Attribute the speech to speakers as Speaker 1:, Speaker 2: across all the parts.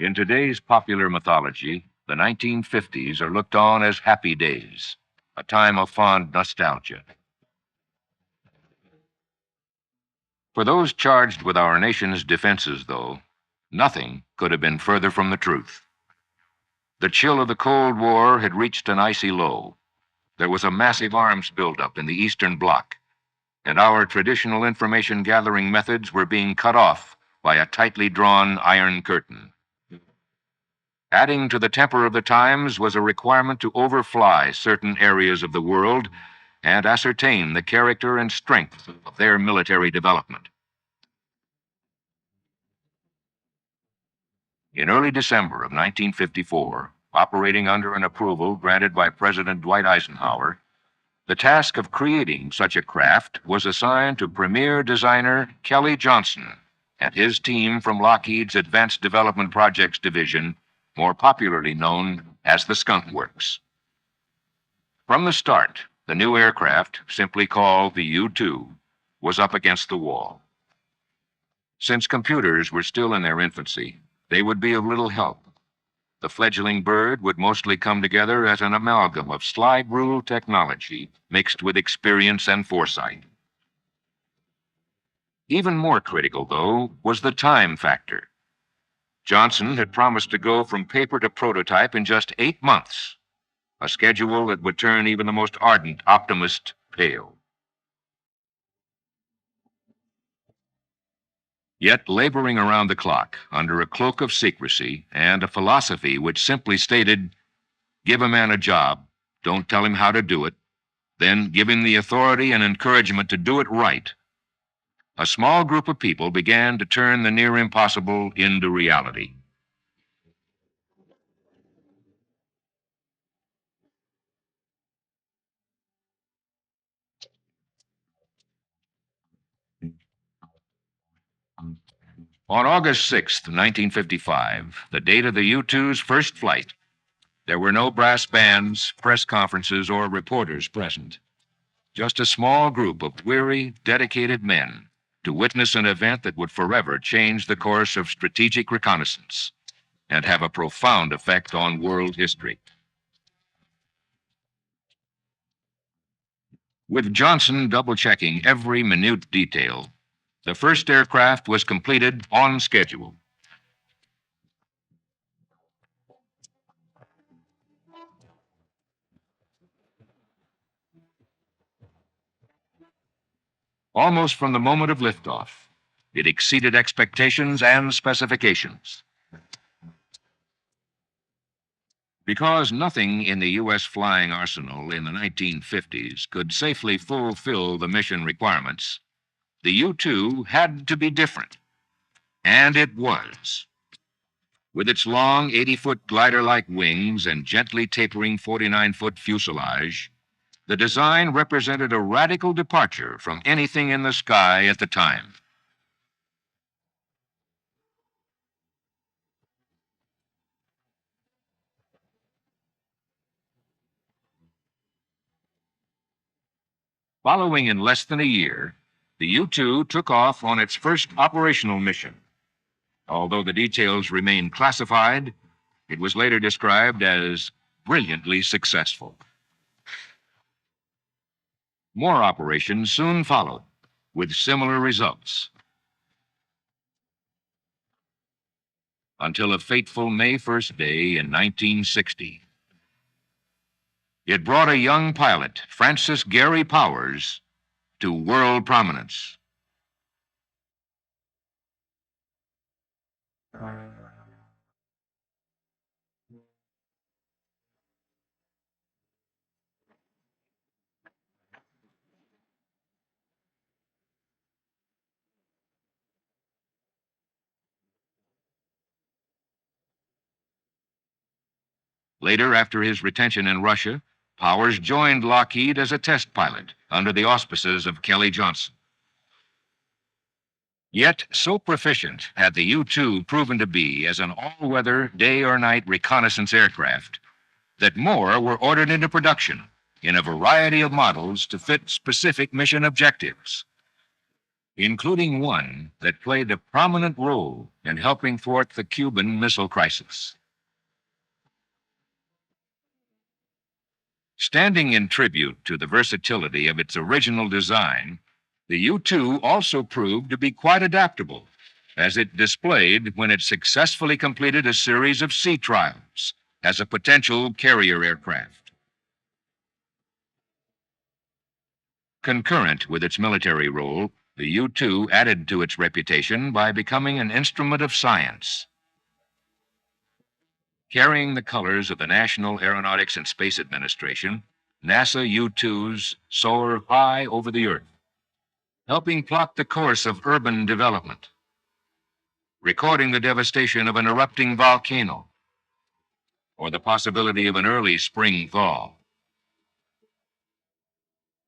Speaker 1: In today's popular mythology, the 1950s are looked on as happy days, a time of fond nostalgia. For those charged with our nation's defenses, though, nothing could have been further from the truth. The chill of the Cold War had reached an icy low. There was a massive arms buildup in the Eastern Bloc, and our traditional information gathering methods were being cut off by a tightly drawn iron curtain. Adding to the temper of the times was a requirement to overfly certain areas of the world and ascertain the character and strength of their military development. In early December of 1954, operating under an approval granted by President Dwight Eisenhower, the task of creating such a craft was assigned to premier designer Kelly Johnson and his team from Lockheed's Advanced Development Projects Division, more popularly known as the Skunk Works. From the start, the new aircraft, simply called the U-2, was up against the wall. Since computers were still in their infancy, they would be of little help. The fledgling bird would mostly come together as an amalgam of slide rule technology mixed with experience and foresight. Even more critical, though, was the time factor. Johnson had promised to go from paper to prototype in just 8 months, a schedule that would turn even the most ardent optimist pale. Yet, laboring around the clock under a cloak of secrecy and a philosophy which simply stated, give a man a job, don't tell him how to do it, then give him the authority and encouragement to do it right, a small group of people began to turn the near impossible into reality. On August 6th, 1955, the date of the U-2's first flight, there were no brass bands, press conferences, or reporters present. Just a small group of weary, dedicated men to witness an event that would forever change the course of strategic reconnaissance and have a profound effect on world history. With Johnson double-checking every minute detail, the first aircraft was completed on schedule. Almost from the moment of liftoff, it exceeded expectations and specifications. Because nothing in the U.S. flying arsenal in the 1950s could safely fulfill the mission requirements, the U-2 had to be different. And it was. With its long 80-foot glider-like wings and gently tapering 49-foot fuselage, the design represented a radical departure from anything in the sky at the time. Following in less than a year, the U-2 took off on its first operational mission. Although the details remain classified, it was later described as brilliantly successful. More operations soon followed, with similar results. Until a fateful May 1st day in 1960. It brought a young pilot, Francis Gary Powers, to world prominence. Later, after his retention in Russia, Powers joined Lockheed as a test pilot under the auspices of Kelly Johnson. Yet, so proficient had the U-2 proven to be as an all-weather, day or night reconnaissance aircraft that more were ordered into production in a variety of models to fit specific mission objectives. including one that played a prominent role in helping thwart the Cuban Missile Crisis. Standing in tribute to the versatility of its original design, the U-2 also proved to be quite adaptable, as it displayed when it successfully completed a series of sea trials as a potential carrier aircraft. Concurrent with its military role, the U-2 added to its reputation by becoming an instrument of science. Carrying the colors of the National Aeronautics and Space Administration, NASA U-2s soar high over the Earth, helping plot the course of urban development, recording the devastation of an erupting volcano, or the possibility of an early spring thaw.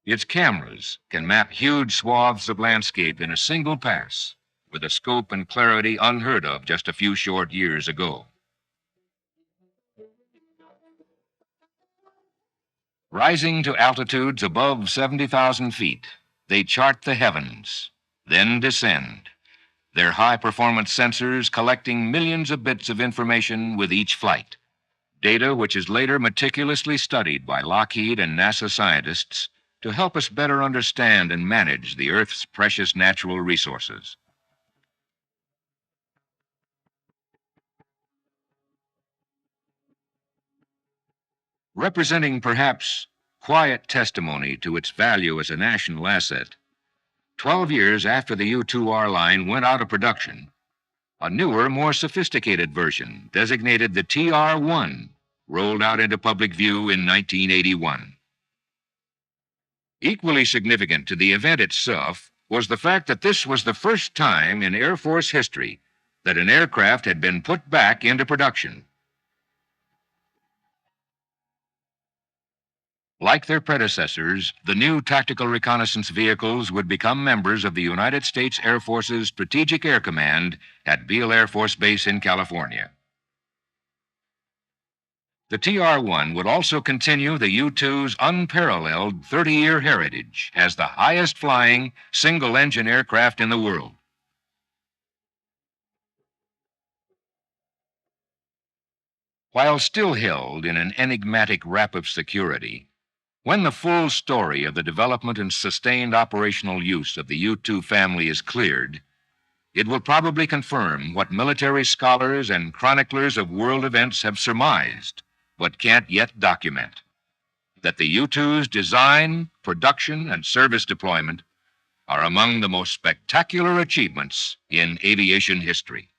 Speaker 1: Its cameras can map huge swaths of landscape in a single pass, with a scope and clarity unheard of just a few short years ago. Rising to altitudes above 70,000 feet, they chart the heavens, then descend, their high-performance sensors collecting millions of bits of information with each flight, data which is later meticulously studied by Lockheed and NASA scientists to help us better understand and manage the Earth's precious natural resources. Representing perhaps quiet testimony to its value as a national asset, 12 years after the U-2R line went out of production, a newer, more sophisticated version, designated the TR-1, rolled out into public view in 1981. Equally significant to the event itself was the fact that this was the first time in Air Force history that an aircraft had been put back into production. Like their predecessors, the new tactical reconnaissance vehicles would become members of the United States Air Force's Strategic Air Command at Beale Air Force Base in California. The TR-1 would also continue the U-2's unparalleled 30-year heritage as the highest-flying single-engine aircraft in the world. While still held in an enigmatic wrap of security, when the full story of the development and sustained operational use of the U-2 family is cleared, it will probably confirm what military scholars and chroniclers of world events have surmised, but can't yet document, that the U-2's design, production, and service deployment are among the most spectacular achievements in aviation history.